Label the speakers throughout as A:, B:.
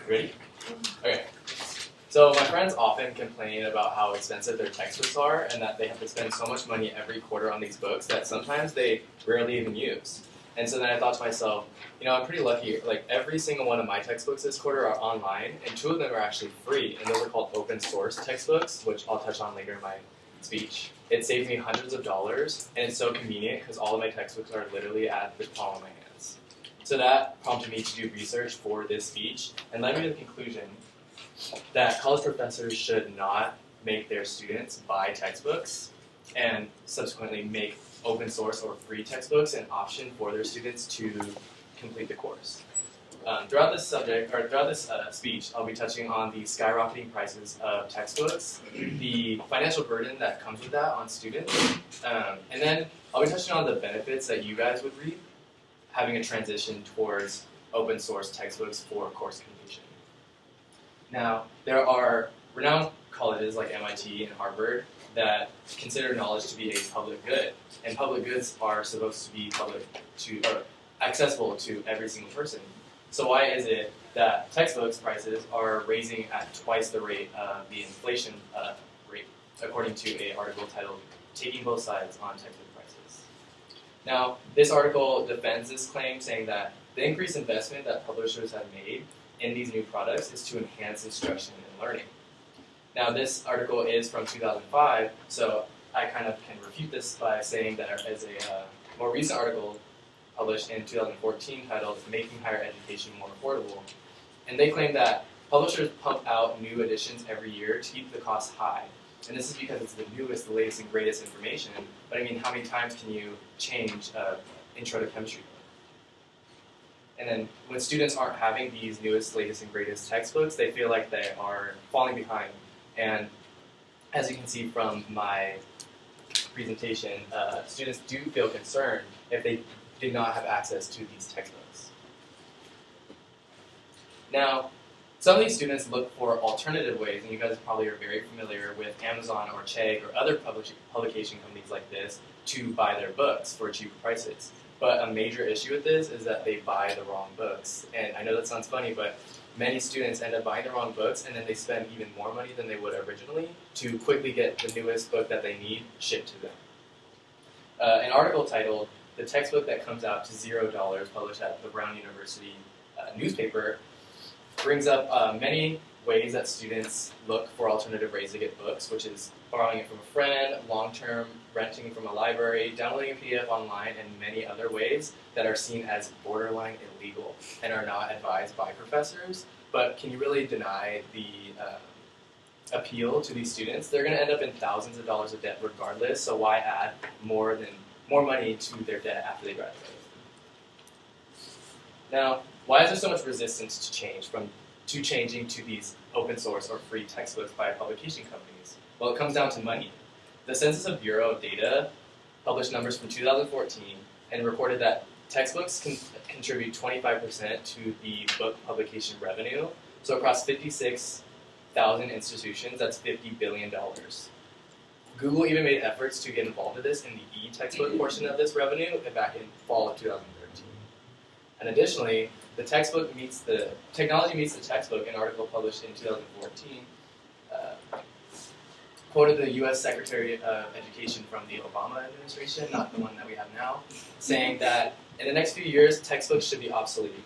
A: Ready? Okay. So my friends often complain about how expensive their textbooks are and that they have to spend so much money every quarter on these books that sometimes they rarely even use. And so then I thought to myself, I'm pretty lucky. Like every single one of my textbooks this quarter are online, and 2 of them are actually free, and those are called open source textbooks, which I'll touch on later in my speech. It saved me hundreds of dollars, and it's so convenient because all of my textbooks are literally at the palm of my hands. So that prompted me to do research for this speech and led me to the conclusion that college professors should not make their students buy textbooks and subsequently make open source or free textbooks an option for their students to complete the course. Throughout this speech, I'll be touching on the skyrocketing prices of textbooks, the financial burden that comes with that on students, and then I'll be touching on the benefits that you guys would reap having a transition towards open source textbooks for course completion. Now, there are renowned colleges like MIT and Harvard that consider knowledge to be a public good, and public goods are supposed to be accessible to every single person. So why is it that textbooks prices are raising at twice the rate of the inflation rate, according to an article titled "Taking Both Sides on Textbook Prices"? Now, this article defends this claim, saying that the increased investment that publishers have made in these new products is to enhance instruction and learning. Now, this article is from 2005, so I kind of can refute this by saying that there is a more recent article published in 2014 titled "Making Higher Education More Affordable," and they claim that publishers pump out new editions every year to keep the costs high. And this is because it's the newest, the latest, and greatest information. But I mean, how many times can you change Intro to Chemistry book? And then when students aren't having these newest, latest, and greatest textbooks, they feel like they are falling behind. And as you can see from my presentation, students do feel concerned if they did not have access to these textbooks. Now, some of these students look for alternative ways, and you guys probably are very familiar with Amazon or Chegg or other publication companies like this to buy their books for cheaper prices. But a major issue with this is that they buy the wrong books. And I know that sounds funny, but many students end up buying the wrong books, and then they spend even more money than they would originally to quickly get the newest book that they need shipped to them. An article titled "The Textbook That Comes Out to $0," published at the Brown University newspaper, brings up many ways that students look for alternative ways to get books, which is borrowing it from a friend, long-term renting from a library, downloading a PDF online, and many other ways that are seen as borderline illegal and are not advised by professors. But can you really deny the appeal to these students? They're going to end up in thousands of dollars of debt regardless, so why add more money to their debt after they graduate? Now, why is there so much resistance to changing to these open source or free textbooks by publication companies? Well, it comes down to money. The Census Bureau data published numbers from 2014 and reported that textbooks can contribute 25% to the book publication revenue. So across 56,000 institutions, that's $50 billion. Google even made efforts to get involved with this in the e-textbook portion of this revenue back in fall of 2013. And additionally, the technology meets the textbook, an article published in 2014, quoted the U.S. Secretary of Education from the Obama administration, not the one that we have now, saying that in the next few years, textbooks should be obsolete.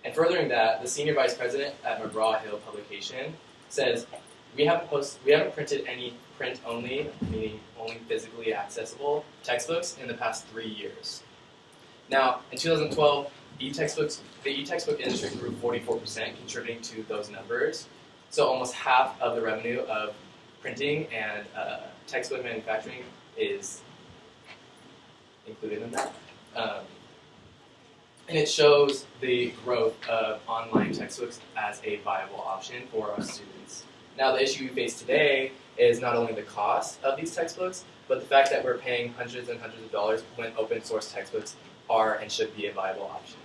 A: And furthering that, the senior vice president at McGraw-Hill Publication says, we haven't printed any print-only, meaning only physically accessible, textbooks in the past 3 years. Now, in 2012, the e-textbook industry grew 44%, contributing to those numbers. So almost half of the revenue of printing and textbook manufacturing is included in that. And it shows the growth of online textbooks as a viable option for our students. Now, the issue we face today is not only the cost of these textbooks, but the fact that we're paying hundreds and hundreds of dollars when open source textbooks are and should be a viable option.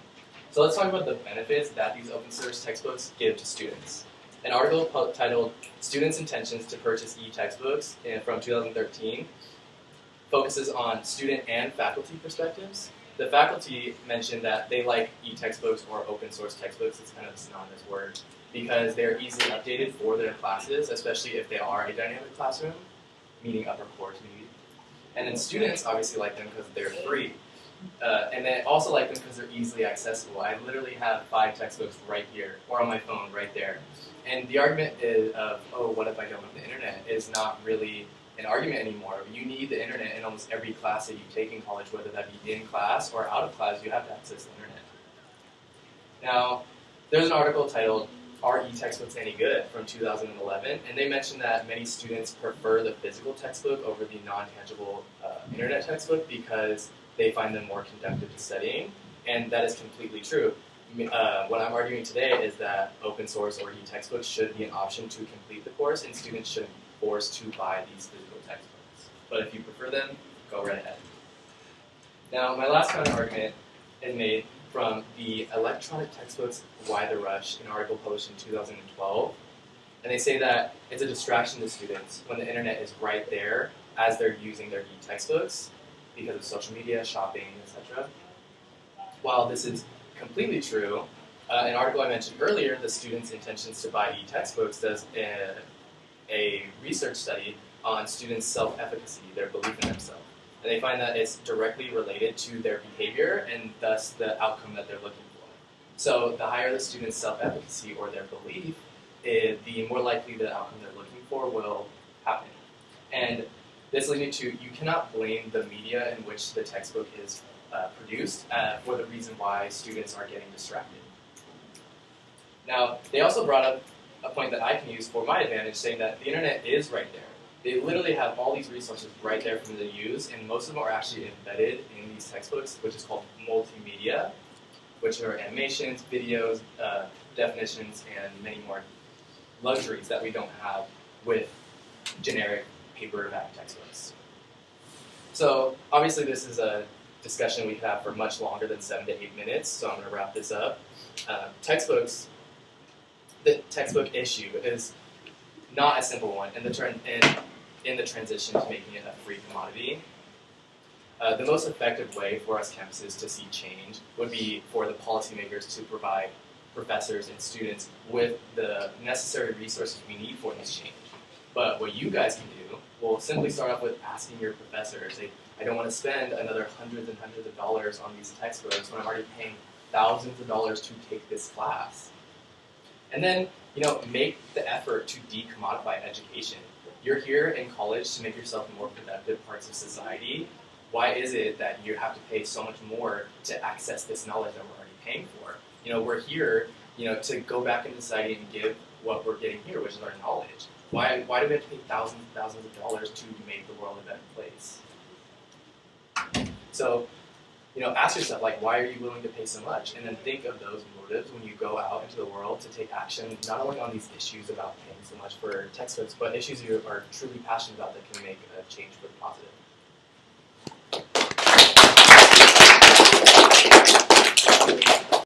A: So let's talk about the benefits that these open source textbooks give to students. An article titled "Students' Intentions to Purchase E-Textbooks" from 2013 focuses on student and faculty perspectives. The faculty mentioned that they like e-textbooks or open source textbooks. It's kind of a synonymous word. because they're easily updated for their classes, especially if they are a dynamic classroom, meaning upper core community. And then students obviously like them because they're free. And they also like them because they're easily accessible. I literally have 5 textbooks right here, or on my phone right there. And the argument is of, oh, what if I don't have the internet, is not really an argument anymore. You need the internet in almost every class that you take in college, whether that be in class or out of class, you have to access the internet. Now, there's an article titled, "Are E-Textbooks Any Good?" from 2011, and they mentioned that many students prefer the physical textbook over the non-tangible internet textbook because they find them more conducive to studying, and that is completely true. What I'm arguing today is that open source or e-textbooks should be an option to complete the course, and students shouldn't be forced to buy these physical textbooks. But if you prefer them, go right ahead. Now, my last counter argument is made from the Electronic Textbooks, Why the Rush, an article published in 2012. And they say that it's a distraction to students when the internet is right there as they're using their e-textbooks because of social media, shopping, etc. While this is completely true, an article I mentioned earlier, the Students' Intentions to Buy E-Textbooks, does a research study on students' self-efficacy, their belief in themselves. And they find that it's directly related to their behavior and thus the outcome that they're looking for. So the higher the student's self-efficacy or their belief, the more likely the outcome they're looking for will happen. And this leads me to, you cannot blame the media in which the textbook is produced for the reason why students are getting distracted. Now, they also brought up a point that I can use for my advantage, saying that the internet is right there. They literally have all these resources right there for them to use, and most of them are actually embedded in these textbooks, which is called multimedia, which are animations, videos, definitions, and many more luxuries that we don't have with generic paperback textbooks. So obviously this is a discussion we could have for much longer than 7 to 8 minutes, so I'm going to wrap this up. The textbook issue is not a simple one in the transition to making it a free commodity. The most effective way for us campuses to see change would be for the policymakers to provide professors and students with the necessary resources we need for this change. But what you guys can do, will simply start off with asking your professors, I don't want to spend another hundreds and hundreds of dollars on these textbooks when I'm already paying thousands of dollars to take this class. And then, make the effort to decommodify education. You're here in college to make yourself more productive parts of society. Why is it that you have to pay so much more to access this knowledge that we're already paying for? We're here, to go back into society and give what we're getting here, which is our knowledge. Why do we have to pay thousands and thousands of dollars to make the world a better place? So, ask yourself, why are you willing to pay so much? And then think of those motives when you go out into the world to take action, not only on these issues about paying so much for textbooks, but issues you are truly passionate about that can make a change for the positive.